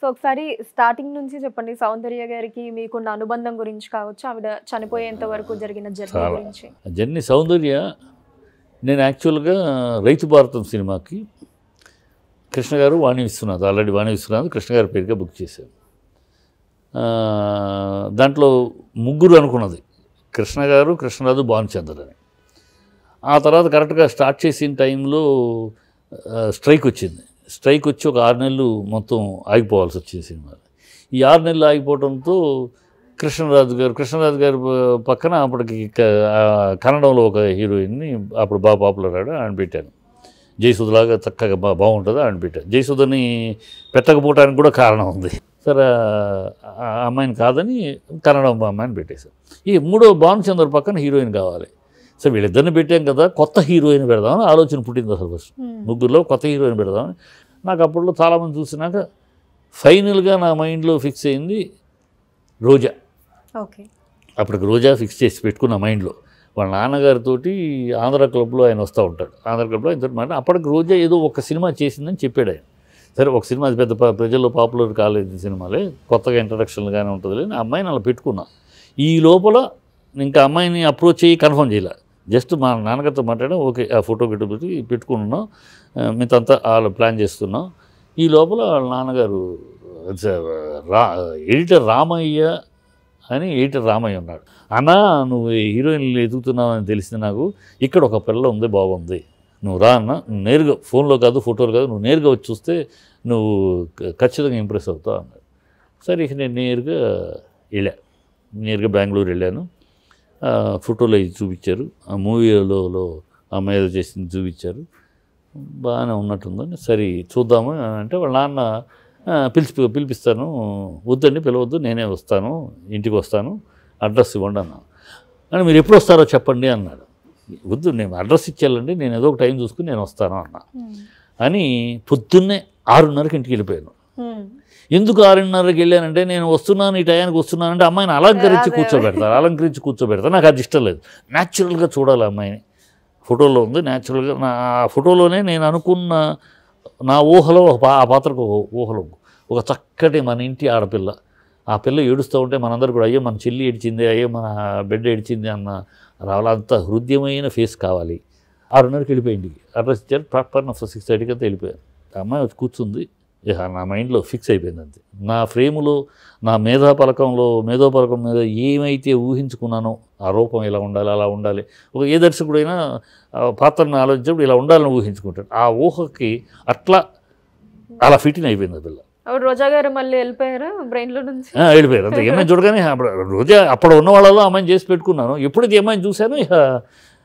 So ఒకసారి starting నుంచి చెప్పండి, సౌందర్య గారికి మీకున్న అనుబంధం గురించి కావచ్చు, ఆవిడ చనిపోయేంత వరకు జరిగిన జర్నీ గురించి. జర్నీ సౌందర్య, నేను యాక్చువల్గా రైతు భారతం సినిమాకి కృష్ణ గారు వాణి విశ్వనాథ్, ఆల్రెడీ వాణి విశ్వనాథ్ కృష్ణ గారి పేరుగా బుక్ చేశారు. దాంట్లో ముగ్గురు అనుకున్నది, కృష్ణ గారు, కృష్ణరాజు, భానుచందర్ అని. ఆ తర్వాత కరెక్ట్గా స్టార్ట్ చేసిన టైంలో స్ట్రైక్ వచ్చింది. స్ట్రైక్ వచ్చి ఒక 6 నెలలు మొత్తం ఆగిపోవాల్సి వచ్చింది సినిమా. ఈ 6 నెలలు ఆగిపోవడంతో కృష్ణరాజు గారు పక్కన అప్పటికి కన్నడంలో ఒక హీరోయిన్ని అప్పుడు బాగా పాపులర్ ఆడు ఆయన పెట్టాను. జయసుధలాగా చక్కగా బాగుంటుంది ఆయన పెట్టాను. జయసుధని పెట్టకపోవడానికి కూడా కారణం ఉంది. సరే ఆ అమ్మాయిని కాదని కన్నడం అమ్మాయిని పెట్టేశారు. ఈ మూడో భానుచందర్ పక్కన హీరోయిన్ కావాలి. సో వీళ్ళిద్దరిని పెట్టాం కదా, కొత్త హీరోయిన్ పెడదామని ఆలోచన పుట్టింది అసలు. ఫస్ట్ ముగ్గురులో కొత్త హీరోయిన్ పెడదామని నాకు అప్పట్లో చాలామంది చూసినాక ఫైనల్గా నా మైండ్లో ఫిక్స్ అయింది రోజా. ఓకే, అప్పటికి రోజా ఫిక్స్ చేసి పెట్టుకున్న మైండ్లో. వాళ్ళ నాన్నగారితోటి ఆంధ్ర క్లబ్లో ఆయన వస్తూ ఉంటాడు. ఆంధ్ర క్లబ్లో ఆయనతో మాట అప్పటికి రోజా ఏదో ఒక సినిమా చేసిందని చెప్పాడు ఆయన. సరే ఒక సినిమా అది పెద్ద ప్రజల్లో పాపులర్ కాలేదు సినిమాలే, కొత్తగా ఇంట్రడక్షన్గానే ఉంటుంది అని అమ్మాయిని అలా పెట్టుకున్నా. ఈ లోపల ఇంకా అమ్మాయిని అప్రోచ్ అయ్యి కన్ఫర్మ్ చేయాలి. జస్ట్ మా నాన్నగారితో మాట్లాడడం, ఓకే ఆ ఫోటో పెట్టి పెట్టుకున్నాం, మిగతా వాళ్ళు ప్లాన్ చేస్తున్నాం. ఈ లోపల వాళ్ళ నాన్నగారు ఎడిటర్ రామయ్య ఉన్నాడు. అన్నా నువ్వు హీరోయిన్లు ఎదుగుతున్నావు అని తెలిసింది నాకు, ఇక్కడ ఒక పిల్ల ఉంది బాగుంది, నువ్వు రా అన్న, నేరుగా ఫోన్లో కాదు ఫోటోలు కాదు, నువ్వు నేరుగా వచ్చి చూస్తే నువ్వు ఖచ్చితంగా ఇంప్రెస్ అవుతావు అన్నాడు. సరే ఇక నేను నేరుగా బెంగళూరు వెళ్ళాను. ఫోటోలో ఇది చూపించారు, ఆ మూవీలో అమ్మాయి ఏదో చేసింది చూపించారు, బాగానే ఉన్నట్టుందని. సరే చూద్దాము అంటే వాళ్ళ నాన్న పిలిపిస్తాను, వద్దండి పిలవద్దు, నేనే వస్తాను, ఇంటికి వస్తాను, అడ్రస్ ఇవ్వండి అన్నా. అని మీరు ఎప్పుడు వస్తారో చెప్పండి అన్నాడు. వద్దు నేను అడ్రస్ ఇచ్చేయాలండి, నేను ఏదో ఒక టైం చూసుకుని నేను వస్తాను అన్నా. అని పొద్దున్నే 6:30కి ఇంటికి వెళ్ళిపోయాను. ఎందుకు 6:30కి వెళ్ళానంటే నేను వస్తున్నాను, ఈ టయానికి వస్తున్నానంటే అమ్మాయిని అలంకరించి కూర్చోబెడతారు. నాకు అది ఇష్టం లేదు. న్యాచురల్గా చూడాలి అమ్మాయిని. ఫోటోలో ఉంది న్యాచురల్గా. నా ఫోటోలోనే నేను అనుకున్న నా ఊహలో ఆ పాత్రకు ఊహలో ఒక చక్కటి మన ఇంటి ఆడపిల్ల, ఆ పిల్ల ఏడుస్తూ ఉంటే మనందరూ కూడా అయ్యో మన చెల్లి ఏడిచింది, అయ్యో మన బిడ్డ ఏడిచింది అన్న రావాలి. అంత హృదయమైన ఫేస్ కావాలి. 6:30కి వెళ్ళిపోయి ఇంటికి అడ్రస్ ఇచ్చారు. ప్రాపర్ 6:30కి అంతా వెళ్ళిపోయాను. ఆ అమ్మాయి వచ్చి కూర్చుంది. నా మైండ్లో ఫిక్స్ అయిపోయింది అంతే. నా ఫ్రేములో, నా మేధోపలకం మీద ఏమైతే ఊహించుకున్నానో ఆ రూపం ఇలా ఉండాలి, అలా ఉండాలి. ఏ దర్శకుడైనా పాత్రను ఆలోచించినప్పుడు ఇలా ఉండాలని ఊహించుకుంటాడు. ఆ ఊహకి అలా ఫిట్టిన్ అయిపోయింది ఆ పిల్ల. రోజా గారు మళ్ళీ వెళ్ళిపోయారా బ్రెయిన్లో నుంచి? వెళ్ళిపోయారు అంతే. ఏమైనా చూడగానే రోజా అప్పుడు ఉన్న వాళ్ళలో అమ్మాయిని చేసి పెట్టుకున్నాను. ఎప్పుడైతే ఏమైనా చూశానో ఇక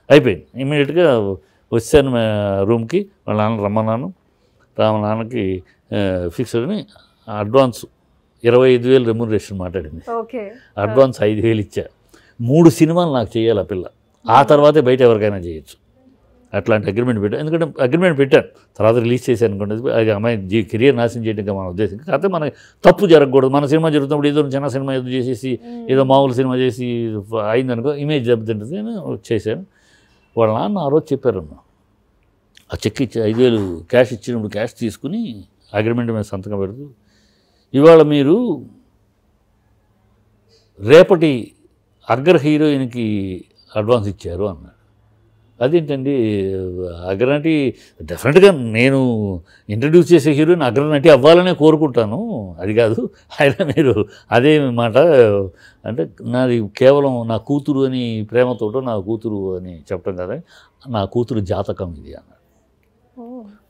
అయిపోయింది. ఇమీడియట్గా వచ్చాను రూమ్కి. వాళ్ళ నాన్న రమ్మన్నాను. నాన్నకి ఫిక్స్ అని అడ్వాన్స్ 25,000 రెమ్యూనరేషన్ మాట్లాడింది. అడ్వాన్స్ 5,000 ఇచ్చా. 3 సినిమాలు నాకు చేయాలి ఆ పిల్ల, ఆ తర్వాతే బయట ఎవరికైనా చేయొచ్చు. అట్లాంటి అగ్రిమెంట్ పెట్టాను. ఎందుకంటే అగ్రిమెంట్ పెట్టాను, తర్వాత రిలీజ్ చేశాను అనుకోండి. అది అమ్మాయి కెరియర్ నాశనం చేయడం మన ఉద్దేశం. కాకపోతే మనకి తప్పు జరగకూడదు. మన సినిమా జరుగుతున్నప్పుడు ఏదో చిన్న సినిమా ఏదో చేసేసి ఏదో మామూలు సినిమా చేసి అయిందనుకో, ఇమేజ్ దెబ్బతింటుంది. నేను చేశాను. వాళ్ళ నాన్న ఆ రోజు చెప్పారమ్మా, ఆ చెక్ ఇచ్చి 5,000 క్యాష్ ఇచ్చినప్పుడు క్యాష్ తీసుకుని అగ్రిమెంట్ మీద సంతకం పెడుతూ, ఇవాళ మీరు రేపటి అగ్ర హీరోయిన్కి అడ్వాన్స్ ఇచ్చారు అన్నాడు. అదేంటండి అగ్రనటి? డెఫినెట్గా నేను ఇంట్రడ్యూస్ చేసే హీరోయిన్ అగ్రనటి అవ్వాలనే కోరుకుంటాను, అది కాదు. అయినా మీరు అదే మాట అంటే నాది కేవలం నా కూతురు అని ప్రేమతోటో నా కూతురు అని చెప్పడం కదా, నా కూతురు జాతకం ఇది అన్నాడు.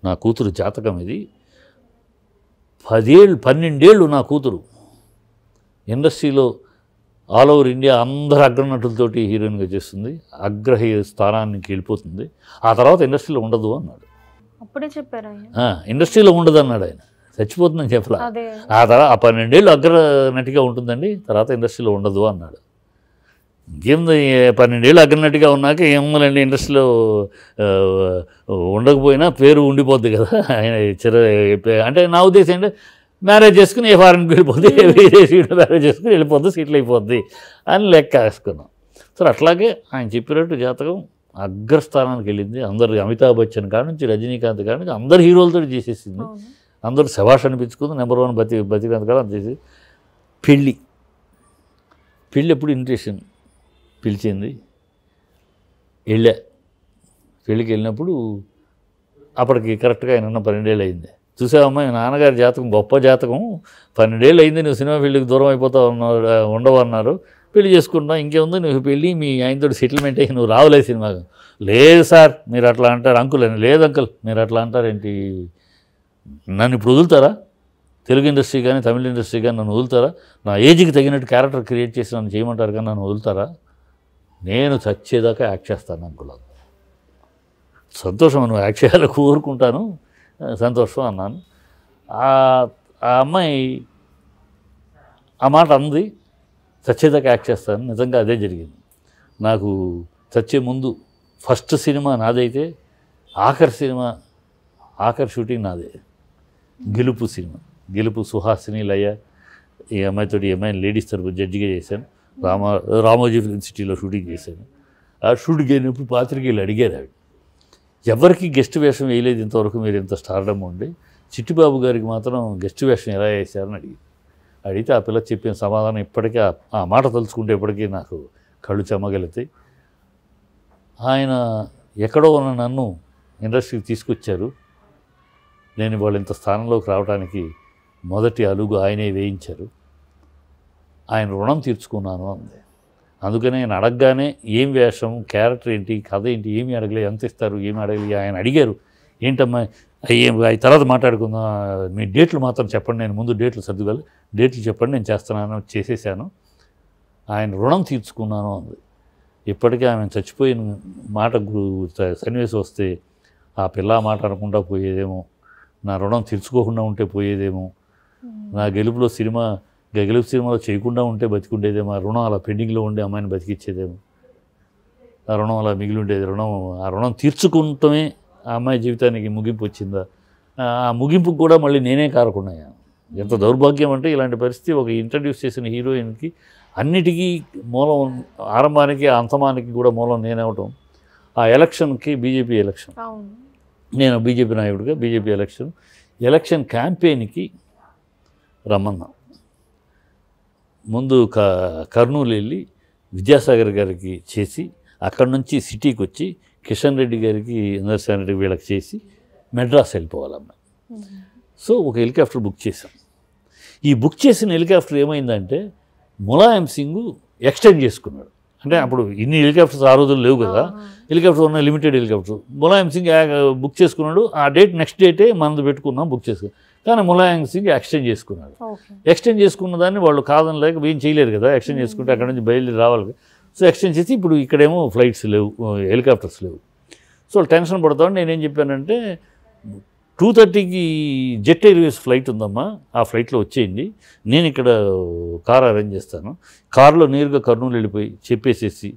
నా కూతురు జాతకం ఇది. 12 ఏళ్ళు నా కూతురు ఇండస్ట్రీలో ఆల్ ఓవర్ ఇండియా అందరు అగ్రనటులతోటి హీరోయిన్గా చేస్తుంది, అగ్ర స్థానానికి వెళ్ళిపోతుంది, ఆ తర్వాత ఇండస్ట్రీలో ఉండదు అన్నాడు. అప్పుడే చెప్పారు ఇండస్ట్రీలో ఉండదు అన్నాడు ఆయన. చచ్చిపోతుందని చెప్పలా. ఆ తర్వాత 12 ఏళ్ళు అగ్ర నటిగా ఉంటుందండి, తర్వాత ఇండస్ట్రీలో ఉండదు అన్నాడు. ఇంకేంది 12 ఏళ్ళు అగ్రనటిగా ఉన్నాక ఏముందండి, ఇండస్ట్రీలో ఉండకపోయినా పేరు ఉండిపోద్ది కదా. ఆయన అంటే నా ఉద్దేశం అంటే మ్యారేజ్ చేసుకుని ఏ ఫారెన్కి వెళ్ళిపోద్ది, వేరే సీట్లో మ్యారేజ్ చేసుకుని వెళ్ళిపోద్ది, సీట్లు అయిపోద్ది అని లెక్క వేసుకున్నాం. సో అట్లాగే ఆయన చెప్పినట్టు జాతకం అగ్రస్థానానికి వెళ్ళింది. అందరు అమితాబ్ బచ్చన్ కాడ నుంచి రజనీకాంత్ కాడ నుంచి అందరు హీరోలతో చేసేసింది. అందరూ శభాష్ అనిపించుకుంది. నెంబర్ 1 బతికినంత కాలం చేసి పెళ్ళి ఎప్పుడు ఇన్విటేషన్ పిలిచింది, వెళ్ళా. పెళ్ళికి వెళ్ళినప్పుడు అప్పటికి కరెక్ట్గా ఆయన ఉన్న 12 ఏళ్ళు అయింది. చూసావమ్మా మీ నాన్నగారి జాతకం గొప్ప జాతకం, 12 ఏళ్ళు అయింది నువ్వు సినిమా ఫీల్డ్కి దూరం అయిపోతావు ఉండవన్నారు, పెళ్లి చేసుకుంటున్నావు, ఇంకేముంది నువ్వు పెళ్ళి మీ ఆయనతో సెటిల్మెంట్ అయ్యి నువ్వు రావలేదు సినిమాకి. లేదు సార్ మీరు అట్లా అంటారు అంకుల్ అని. లేదు అంకుల్ మీరు అట్లా అంటారేంటి, నన్ను ఇప్పుడు వదులుతారా, తెలుగు ఇండస్ట్రీ కానీ తమిళ ఇండస్ట్రీ కానీ నన్ను వదులుతారా, నా ఏజ్కి తగినట్టు క్యారెక్టర్ క్రియేట్ చేసి నన్ను చేయమంటారు కానీ నన్ను వదులుతారా, నేను చచ్చేదాకా యాక్ట్ చేస్తాను అంకుల్. సంతోషం నువ్వు యాక్ట్ చేయాలని కోరుకుంటాను, సంతోషం అన్నాను. ఆ అమ్మాయి ఆ మాట అంది, చచ్చేదాకా యాక్ట్ చేస్తాను. నిజంగా అదే జరిగింది. నాకు చచ్చే ముందు ఫస్ట్ సినిమా నాదైతే ఆఖరి షూటింగ్ నాదే. గెలుపు సినిమా, గెలుపు సుహాసిని లయ, ఈ అమ్మాయితోటి ఈ అమ్మాయిని లేడీస్ తరపు జడ్జిగా చేశాను. రామోజీ ఫిల్మ్ సిటీలో షూటింగ్ చేశాను. ఆ షూటింగ్ అయినప్పుడు పాత్రికేయులు అడిగారు, ఆవిడ ఎవరికి గెస్ట్ వేషం వేయలేదు ఇంతవరకు, మీరు ఇంత స్టార్డమ్ ఉండి, చిట్టిబాబు గారికి మాత్రం గెస్ట్ వేషం ఎలా వేశారని అడిగితే ఆ పిల్ల చెప్పిన సమాధానం ఇప్పటికీ ఆ మాట తలుచుకుంటే ఇప్పటికీ నాకు కళ్ళు చెమ్మగలుగుతాయి. ఆయన ఎక్కడో ఉన్న నన్ను ఇండస్ట్రీకి తీసుకొచ్చారు, నేను వాళ్ళు ఇంత స్థానంలోకి రావడానికి మొదటి అలుగు ఆయనే వేయించారు, ఆయన రుణం తీర్చుకున్నాను అంది. అందుకనే నేను అడగగానే ఏం వేషం, క్యారెక్టర్ ఏంటి, కథ ఏంటి ఏమీ అడగలేదు, ఎంత ఇస్తారు ఏమి అడగలేదు. ఆయన అడిగారు ఏంటమ్మా అవి తర్వాత మాట్లాడుకుందాం, మీ డేట్లు మాత్రం చెప్పండి, నేను ముందు డేట్లు సర్దుకోవాలి, డేట్లు చెప్పండి నేను చేస్తున్నాను, చేసేసాను, ఆయన రుణం తీర్చుకున్నాను అంది. ఇప్పటికీ ఆమె చచ్చిపోయిన మాట సన్నివేశం వస్తే ఆ పిల్ల మాట అనకుండా పోయేదేమో, నా రుణం తీర్చుకోకుండా ఉంటే పోయేదేమో, నా గెలుపు సినిమాలో చేయకుండా ఉంటే బతికుండేదేమో, ఆ రుణం అలా పెండింగ్లో ఉండే అమ్మాయిని బతికిచ్చేదేమో, ఆ రుణం అలా మిగిలి ఉండేది. ఆ రుణం తీర్చుకుంటమే ఆ అమ్మాయి జీవితానికి ముగింపు వచ్చిందా, ఆ ముగింపుకు కూడా మళ్ళీ నేనే కారకుండా. ఎంత దౌర్భాగ్యం అంటే ఇలాంటి పరిస్థితి ఒక ఇంట్రడ్యూస్ చేసిన హీరోయిన్కి అన్నిటికీ మూలం, ఆరంభానికి అంతమానికి కూడా మూలం నేనవటం. ఆ ఎలక్షన్కి బీజేపీ ఎలక్షన్, నేను బీజేపీ నాయకుడిగా బీజేపీ ఎలక్షన్ క్యాంపెయిన్కి రమ్మన్నా. ముందు కర్నూలు వెళ్ళి విద్యాసాగర్ గారికి చేసి, అక్కడి నుంచి సిటీకి వచ్చి కిషన్ రెడ్డి గారికి నరసింహ రెడ్డి వీళ్ళకి చేసి మెడ్రాస్ వెళ్ళిపోవాలమ్మా. సో ఒక హెలికాప్టర్ బుక్ చేశాం. ఈ బుక్ చేసిన హెలికాప్టర్ ఏమైందంటే ములాయం సింగ్ ఎక్స్టెండ్ చేసుకున్నాడు. అంటే అప్పుడు ఇన్ని హెలికాప్టర్స్ ఆ రోజులు లేవు కదా, హెలికాప్టర్ ఉన్న limited helicopter. Mulayam Singh book చేసుకున్నాడు. ఆ నెక్స్ట్ డేటే మనది పెట్టుకున్నాం, బుక్ చేసుకున్నాం. కానీ ములాయం సింగ్ ఎక్స్టెండ్ చేసుకున్నాడు. ఎక్స్టెండ్ చేసుకున్న దాన్ని వాళ్ళు కాదని లేక ఏం చేయలేరు కదా, ఎక్స్టెండ్ చేసుకుంటే అక్కడ నుంచి బయలుదేరి రావాలి. సో ఎక్స్టెండ్ చేసి ఇప్పుడు ఇక్కడేమో ఫ్లైట్స్ లేవు, హెలికాప్టర్స్ లేవు. సో టెన్షన్ పడతామని నేనేం చెప్పానంటే 2:30కి జెట్ ఎయిర్వేస్ ఫ్లైట్ ఉందమ్మా, ఆ ఫ్లైట్లో వచ్చేయండి, నేను ఇక్కడ కార్ అరేంజ్ చేస్తాను, కారులో నేరుగా కర్నూలు వెళ్ళిపోయి చెప్పేసేసి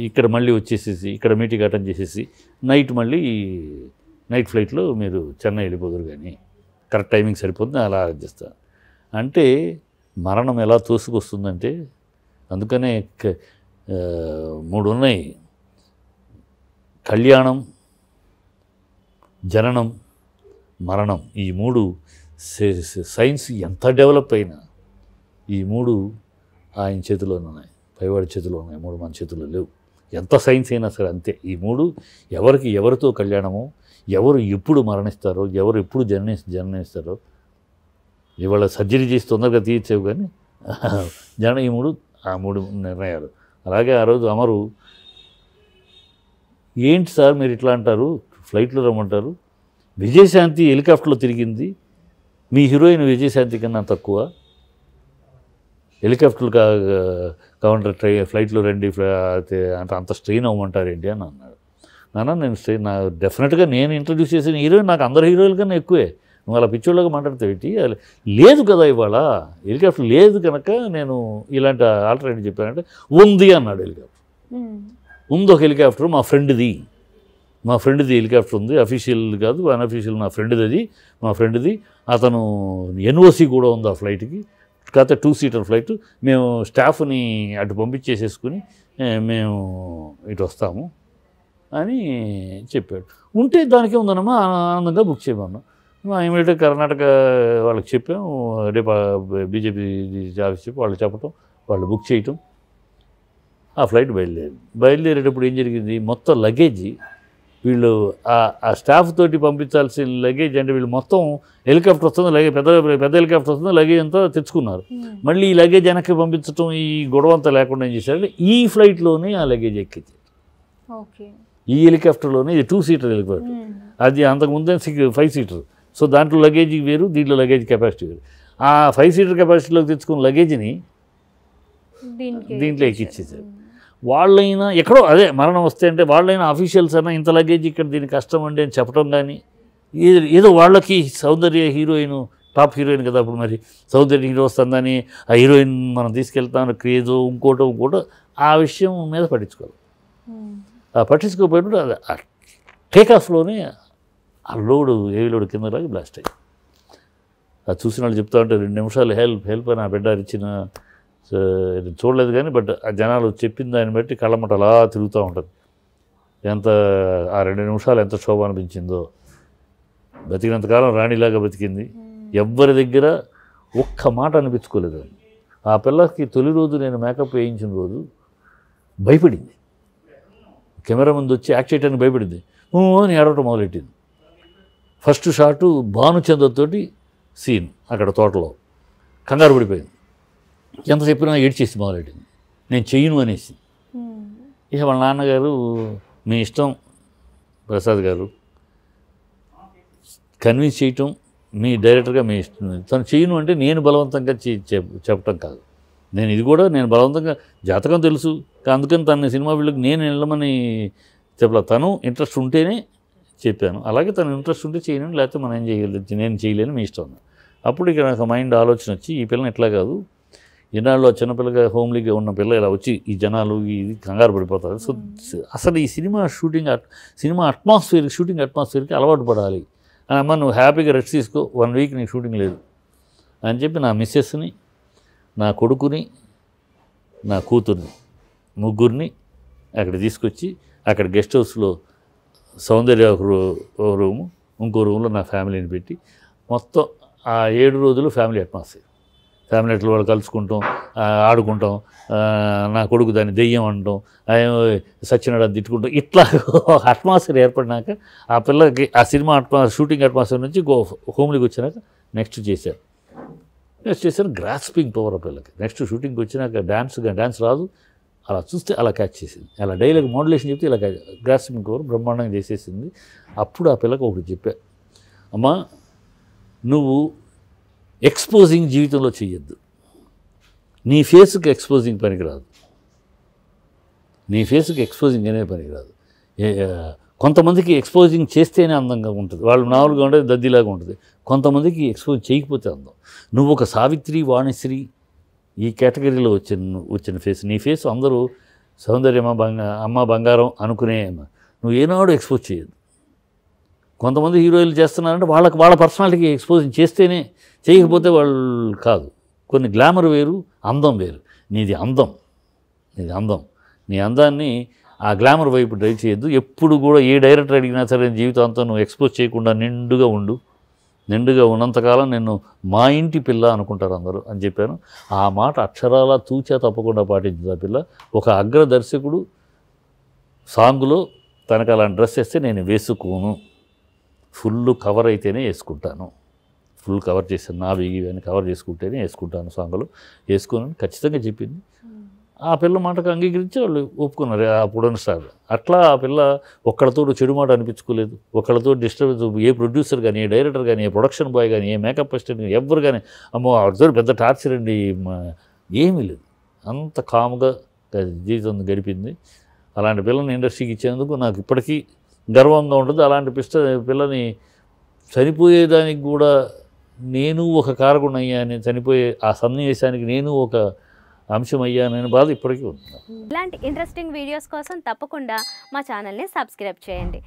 ఇక్కడ మళ్ళీ వచ్చేసేసి ఇక్కడ మీటింగ్ అటెండ్ చేసేసి నైట్ ఫ్లైట్లో మీరు చెన్నై వెళ్ళిపోదురు, కానీ కరెక్ట్ టైమింగ్ సరిపోతుంది, అలా అరేంజ్ చేస్తాను అంటే మరణం ఎలా తోసుకొస్తుందంటే. అందుకనే 3 ఉన్నాయి, కళ్యాణం, జననం, మరణం. ఈ 3 సైన్స్ ఎంత డెవలప్ అయినా ఈ 3 ఆయన చేతిలోనే ఉన్నాయి, పైవాడి చేతిలో ఉన్నాయి, 3 మన చేతిలో లేవు. ఎంత సైన్స్ అయినా సరే అంతే. ఈ 3 ఎవరితో కళ్యాణమో, ఎవరు ఎప్పుడు మరణిస్తారో, ఎవరు ఎప్పుడు జననిస్తారో, ఇవాళ సర్జరీ చేసి తొందరగా తీర్చేవు కానీ ఈ 3 నిర్ణయాలు. అలాగే ఆ రోజు అమరు ఏంటి సార్ మీరు ఇట్లా అంటారు, ఫ్లైట్లో రమ్మంటారు, విజయశాంతి హెలికాప్టర్లో తిరిగింది, మీ హీరోయిన్ విజయశాంతి కన్నా తక్కువ, హెలికాప్టర్లు కావాలంటే ఫ్లైట్లో రండి అంత స్ట్రెయిన్ అవ్వమంటారేంటి అని అన్నాడు. నేను డెఫినెట్గా నేను ఇంట్రడ్యూస్ చేసిన హీరోయిన్ నాకు అందరు హీరోయిన్ కన్నా ఎక్కువే, నువ్వు అలా పిచ్చోళ్ళగా మాట్లాడితే లేదు కదా, ఇవాళ హెలికాప్టర్ లేదు కనుక నేను ఇలాంటి ఆల్టర్నేటివ్ చెప్పానంటే ఉంది అన్నాడు. హెలికాప్టర్ ఉంది, ఒక హెలికాప్టర్ మా ఫ్రెండ్ది హెలికాప్టర్ ఉంది, అఫీషియల్ కాదు అన్అఫీషియల్, మా ఫ్రెండ్ది అతను ఎన్ఓసి కూడా ఉంది ఆ ఫ్లైట్కి, కాకపోతే 2 సీటర్ ఫ్లైట్, మేము స్టాఫ్ని అటు పంపించేసేసుకుని మేము ఇటు వస్తాము అని చెప్పాడు. ఉంటే దానికే ఉందన్నమా, ఆనందంగా బుక్ చేయమన్నా. ఇమీడియట్గా కర్ణాటక వాళ్ళకి చెప్పాం, రేపు బీజేపీ ఆఫీస్ చెప్పి వాళ్ళు చెప్పటం, వాళ్ళు బుక్ చేయటం, ఆ ఫ్లైట్ బయలుదేరేటప్పుడు ఏం జరిగింది, మొత్తం లగేజ్ వీళ్ళు ఆ స్టాఫ్ తోటి పంపించాల్సిన లగేజ్ అంటే వీళ్ళు మొత్తం హెలికాప్టర్ వస్తుంది, లగేజ్ పెద్ద హెలికాప్టర్ వస్తుంది, లగేజ్ అంతా తెచ్చుకున్నారు. మళ్ళీ ఈ లగేజ్ వెనక్కి పంపించడం, ఈ గొడవ అంతా లేకుండా ఏం చేశారంటే ఈ ఫ్లైట్లోనే ఆ లగేజ్ ఎక్కించారు. ఈ హెలికాప్టర్లోనే, ఇది 2 సీటర్ హెలికాప్టర్, అది అంతకుముందే 5 సీటర్. సో దాంట్లో లగేజ్ వేరు, దీంట్లో లగేజ్ కెపాసిటీ వేరు. ఆ 5 సీటర్ కెపాసిటీలోకి తెచ్చుకున్న లగేజ్ని దీంట్లో ఎక్కించేసారు. వాళ్ళైనా ఎక్కడో అదే మరణం వస్తే అంటే వాళ్ళైనా అఫీషియల్స్ అయినా ఇంత లగేజ్ ఇక్కడ దీని కష్టం అండి అని చెప్పడం కానీ, ఏదో వాళ్ళకి సౌందర్య హీరోయిన్ టాప్ హీరోయిన్ కదా, అప్పుడు మరి సౌందర్య హీరో వస్తుందని ఆ హీరోయిన్ మనం తీసుకెళ్తామని క్రేజో ఇంకోటో ఆ విషయం మీద పట్టించుకోవాలి. పట్టించుకోకపోయినప్పుడు అది టేకాఫ్లోనే ఆ ఏవి లోడు కిందలాగి బ్లాస్ట్ అయ్యి, అది చూసిన వాళ్ళు చెప్తా ఉంటే 2 నిమిషాలు హెల్ప్ అని ఆ బిడ్డ ఇచ్చిన చూడలేదు కానీ, బట్ ఆ జనాలు చెప్పిన దాన్ని బట్టి కళ్ళమట అలా తిరుగుతూ ఉంటుంది. ఎంత ఆ 2 నిమిషాలు ఎంత శోభ అనిపించిందో. బతికినంతకాలం రాణిలాగా బతికింది, ఎవ్వరి దగ్గర ఒక్క మాట అనిపించుకోలేదు. ఆ పిల్లకి తొలి రోజు నేను మేకప్ వేయించిన రోజు భయపడింది, కెమెరా ముందు వచ్చి యాక్ట్ చేయడానికి భయపడింది, అని ఏడవటం మొదలెట్టింది. ఫస్ట్ షాటు భానుచంద్రతోటి సీన్ అక్కడ తోటలో, కంగారు పడిపోయింది, ఎంత చెప్పినా ఏడ్చేసి మొదలెట్టింది, నేను చెయ్యను అనేసి. ఇక వాళ్ళ నాన్నగారు, మీ ఇష్టం ప్రసాద్ గారు, కన్విన్స్ చేయటం మీ డైరెక్టర్గా మీ ఇష్టం, తను చెయ్యను అంటే నేను బలవంతంగా చెప్పటం కాదు, నేను బలవంతంగా జాతకం తెలుసు, అందుకని తన సినిమా ఫీల్డ్కి నేను వెళ్ళమని చెప్పలేదు, తను ఇంట్రెస్ట్ ఉంటేనే చెప్పాను. అలాగే తను ఇంట్రెస్ట్ ఉంటే చేయను, లేకపోతే మనం ఏం చేయగలేదు, నేను చేయలేను, మీ ఇష్టం. అప్పుడు ఇక నాకు మైండ్ ఆలోచన వచ్చి, ఈ పిల్లని ఎట్లా కాదు, ఈనాళ్ళు చిన్నపిల్లగా హోమ్లీగా ఉన్న పిల్ల ఇలా వచ్చి ఈ జనాలు ఇది కంగారు పడిపోతారు. సో అసలు ఈ సినిమా షూటింగ్ అట్మాస్ఫియర్కి అలవాటు పడాలి అని, అమ్మ నువ్వు హ్యాపీగా రెస్ట్ తీసుకో, 1 వీక్ నీకు షూటింగ్ లేదు అని చెప్పి నా మిస్సెస్ని, నా కొడుకుని, నా కూతుర్ని, ముగ్గురిని అక్కడ తీసుకొచ్చి, అక్కడ గెస్ట్ హౌస్లో సౌందర్య ఒక రూము, ఇంకో రూమ్లో నా ఫ్యామిలీని పెట్టి, మొత్తం ఆ 7 రోజులు ఫ్యామిలీ అట్మాస్ఫియర్, ఫ్యామిలీ అట్లా వాళ్ళు కలుసుకుంటాం, ఆడుకుంటాం, నా కొడుకు దాన్ని దెయ్యం అనటం, సచ్చినాడు అని తిట్టుకుంటాం, ఇట్లా అట్మాస్ఫియర్ ఏర్పడినాక ఆ పిల్లకి ఆ సినిమా షూటింగ్ అట్మాస్ఫియర్ నుంచి హోమ్లీకి వచ్చినాక నెక్స్ట్ చేశారు గ్రాస్పింగ్ పవర్ ఆ పిల్లకి. నెక్స్ట్ షూటింగ్కి వచ్చినాక డ్యాన్స్ రాదు, అలా చూస్తే అలా క్యాచ్ చేసింది, అలా డైలాగ్ మోడ్యులేషన్ చెప్తే ఇలా గ్రాస్పింగ్ పవర్ బ్రహ్మాండంగా చేసేసింది. అప్పుడు ఆ పిల్లకి ఒకటి చెప్పా, అమ్మా నువ్వు ఎక్స్పోజింగ్ జీవితంలో చెయ్యొద్దు, నీ ఫేస్కి ఎక్స్పోజింగ్ పనికిరాదు, నీ ఫేస్కి ఎక్స్పోజింగ్ అనే పనికిరాదు. కొంతమందికి ఎక్స్పోజింగ్ చేస్తేనే అందంగా ఉంటుంది, వాళ్ళు నార్మల్గా ఉండేది దద్దిలాగా ఉంటుంది, కొంతమందికి ఎక్స్పోజ్ చేయకపోతే అందం. నువ్వు ఒక సావిత్రి, వాణిశ్రీ ఈ కేటగిరీలో వచ్చిన ఫేస్, నీ ఫేస్ అందరూ సౌందర్యమ్మ అమ్మ బంగారం అనుకునే, నువ్వు ఏనాడు ఎక్స్పోజ్ చేయొద్దు. కొంతమంది హీరోయిన్లు చేస్తున్నారంటే వాళ్ళ పర్సనాలిటీకి ఎక్స్పోజింగ్ చేస్తేనే, చేయకపోతే వాళ్ళు కాదు. కొన్ని గ్లామర్ వేరు, అందం వేరు. నీది అందం, నీ అందాన్ని ఆ గ్లామర్ వైపు డ్రైవ్ చేయొద్దు. ఎప్పుడు కూడా ఏ డైరెక్టర్ అడిగినా సరే జీవితాంతం నువ్వు ఎక్స్పోజ్ చేయకుండా నిండుగా ఉన్నంతకాలం నిన్ను మా ఇంటి పిల్ల అనుకుంటారు అందరూ అని చెప్పాను. ఆ మాట అక్షరాలా తూచా తప్పకుండా పాటించింది ఆ పిల్ల. ఒక అగ్ర దర్శకుడు సాంగ్లో తనకు అలాంటి డ్రెస్ వేస్తే నేను వేసుకోను, ఫుల్ కవర్ అయితేనే వేసుకుంటాను, ఫుల్ కవర్ చేస్తాను, నా అని కవర్ చేసుకుంటేనే వేసుకుంటాను, సాంగ్లో వేసుకోనని ఖచ్చితంగా చెప్పింది. ఆ పిల్ల మాటకు అంగీకరించి వాళ్ళు ఒప్పుకున్నారు అప్పుడున్న స్టార్. అట్లా ఆ పిల్ల ఒక్కళ్ళతో చెడు మాట అనిపించుకోలేదు, ఒక్కళ్ళతో డిస్టర్బెన్స్, ఏ ప్రొడ్యూసర్ కానీ, ఏ డైరెక్టర్ కానీ, ఏ ప్రొడక్షన్ బాయ్ కానీ, ఏ మేకప్ అసిస్టెంట్ కానీ, ఎవరు కానీ అమ్మో ఆవిడతో పెద్ద టార్చర్ అండి ఏమీ లేదు, అంత కామ్గా జీవితం గడిపింది. అలాంటి పిల్లని ఇండస్ట్రీకి ఇచ్చేందుకు నాకు ఇప్పటికీ గర్వంగా ఉంటుంది. అలాంటి పిల్లని చనిపోయేదానికి కూడా నేను ఒక కారకుడయ్యాను, చనిపోయే ఆ సన్నివేశానికి నేను ఒక అంశం అయ్యానని బాధ ఇప్పటికీ ఉంది. ఇలాంటి ఇంట్రెస్టింగ్ వీడియోస్ కోసం తప్పకుండా మా ఛానల్ని సబ్స్క్రైబ్ చేయండి.